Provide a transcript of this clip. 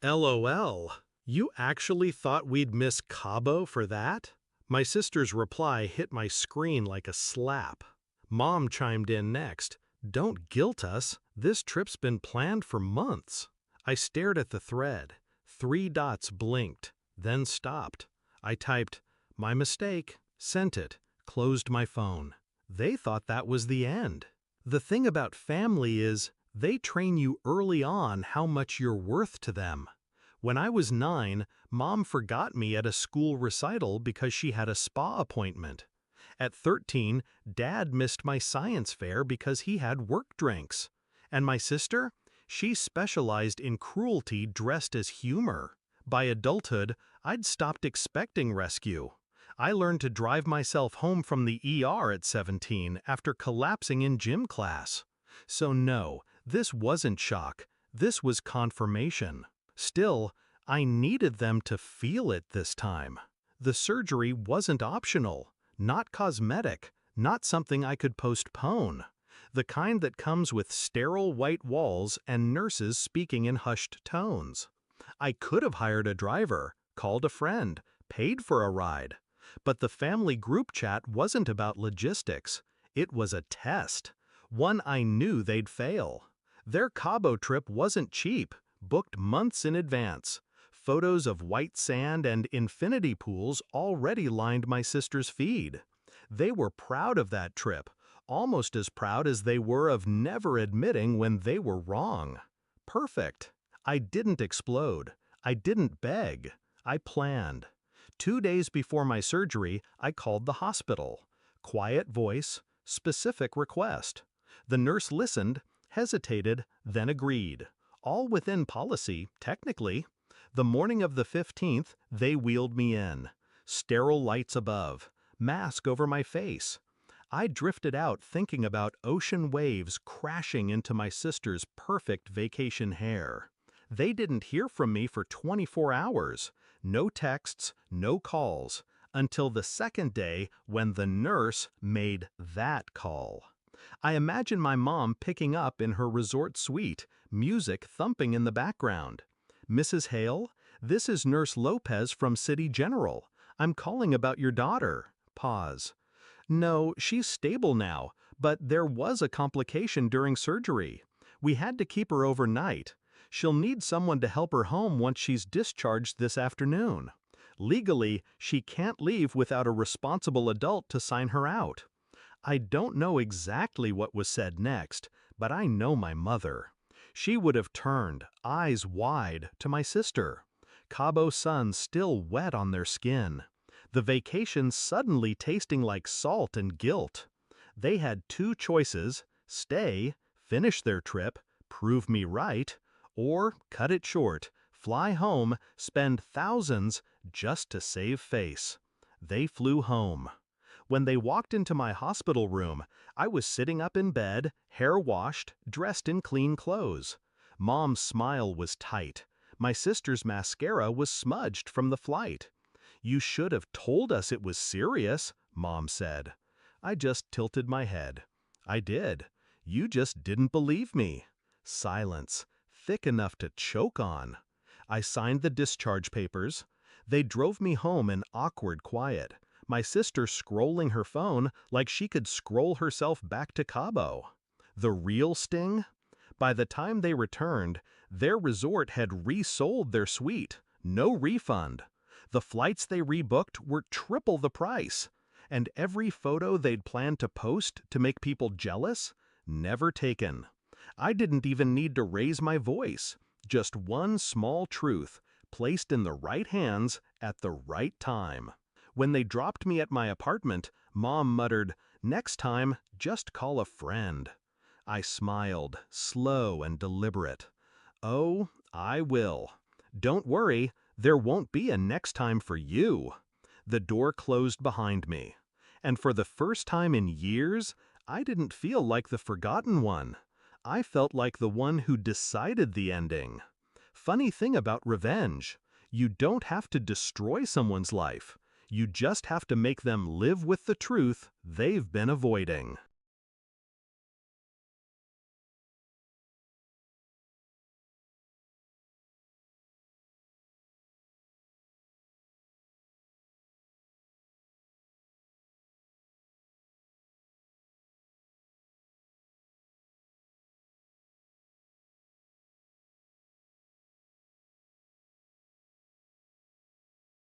LOL. You actually thought we'd miss Cabo for that? My sister's reply hit my screen like a slap. Mom chimed in next. Don't guilt us. This trip's been planned for months. I stared at the thread. 3 dots blinked, then stopped. I typed, my mistake, sent it, closed my phone. They thought that was the end. The thing about family is, they train you early on how much you're worth to them. When I was 9, Mom forgot me at a school recital because she had a spa appointment. At 13, Dad missed my science fair because he had work drinks. And my sister? She specialized in cruelty dressed as humor. By adulthood, I'd stopped expecting rescue. I learned to drive myself home from the ER at 17 after collapsing in gym class. So no, this wasn't shock. This was confirmation. Still, I needed them to feel it this time. The surgery wasn't optional, not cosmetic, not something I could postpone. The kind that comes with sterile white walls and nurses speaking in hushed tones. I could have hired a driver, called a friend, paid for a ride. But the family group chat wasn't about logistics. It was a test. One I knew they'd fail. Their Cabo trip wasn't cheap, booked months in advance. Photos of white sand and infinity pools already lined my sister's feed. They were proud of that trip, almost as proud as they were of never admitting when they were wrong. Perfect. I didn't explode. I didn't beg. I planned. 2 days before my surgery, I called the hospital. Quiet voice, specific request. The nurse listened, hesitated, then agreed. All within policy, technically. The morning of the 15th, they wheeled me in. Sterile lights above, mask over my face. I drifted out thinking about ocean waves crashing into my sister's perfect vacation hair. They didn't hear from me for 24 hours. No texts, no calls, until the second day when the nurse made that call. I imagine my mom picking up in her resort suite, music thumping in the background. Mrs. Hale, this is Nurse Lopez from City General. I'm calling about your daughter. Pause. No, she's stable now, but there was a complication during surgery. We had to keep her overnight. She'll need someone to help her home once she's discharged this afternoon. Legally, she can't leave without a responsible adult to sign her out. I don't know exactly what was said next, but I know my mother. She would have turned, eyes wide, to my sister. Cabo sun still wet on their skin. The vacation suddenly tasting like salt and guilt. They had 2 choices: stay, finish their trip, prove me right, or cut it short, fly home, spend thousands just to save face. They flew home. When they walked into my hospital room, I was sitting up in bed, hair washed, dressed in clean clothes. Mom's smile was tight. My sister's mascara was smudged from the flight. You should have told us it was serious, Mom said. I just tilted my head. I did. You just didn't believe me. Silence, thick enough to choke on. I signed the discharge papers. They drove me home in awkward quiet, my sister scrolling her phone like she could scroll herself back to Cabo. The real sting? By the time they returned, their resort had resold their suite. No refund. The flights they rebooked were triple the price. And every photo they'd planned to post to make people jealous? Never taken. I didn't even need to raise my voice. Just one small truth, placed in the right hands at the right time. When they dropped me at my apartment, Mom muttered, "Next time, just call a friend." I smiled, slow and deliberate. "Oh, I will. Don't worry, there won't be a next time for you." The door closed behind me. And for the first time in years, I didn't feel like the forgotten one. I felt like the one who decided the ending. Funny thing about revenge, you don't have to destroy someone's life. You just have to make them live with the truth they've been avoiding.